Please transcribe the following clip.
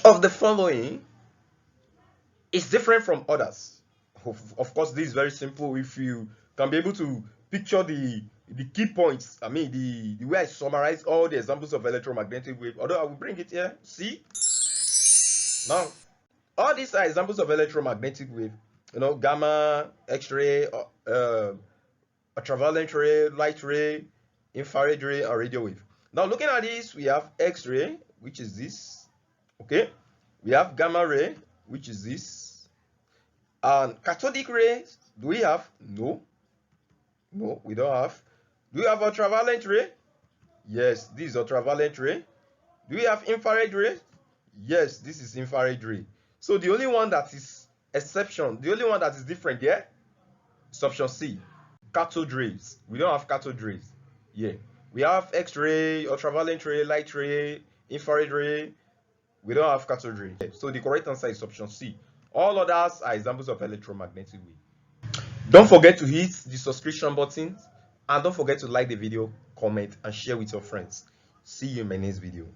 of the following is different from others? Of course, this is very simple. If you can be able to picture the key points, I mean the way I summarize all the examples of electromagnetic wave, although I will bring it here. See, now all these are examples of electromagnetic wave. You know, gamma, X-ray, ultraviolet ray, light ray, infrared ray, and radio wave. Now looking at this, we have X-ray, which is this. Okay, we have gamma ray, which is this. And cathodic rays, do we have? No, we don't have. Do we have ultraviolet ray? Yes, this is ultraviolet ray. Do we have infrared ray? Yes, this is infrared ray. So the only one that is exception, the only one that is different here is option C, cathode rays. We don't have cathode rays. Yeah, we have X-ray, ultraviolet ray, light ray, infrared ray. We don't have cathode ray. So the correct answer is option C. All others are examples of electromagnetic wave. Don't forget to hit the subscription button, and don't forget to like the video, comment, and share with your friends. See you in my next video.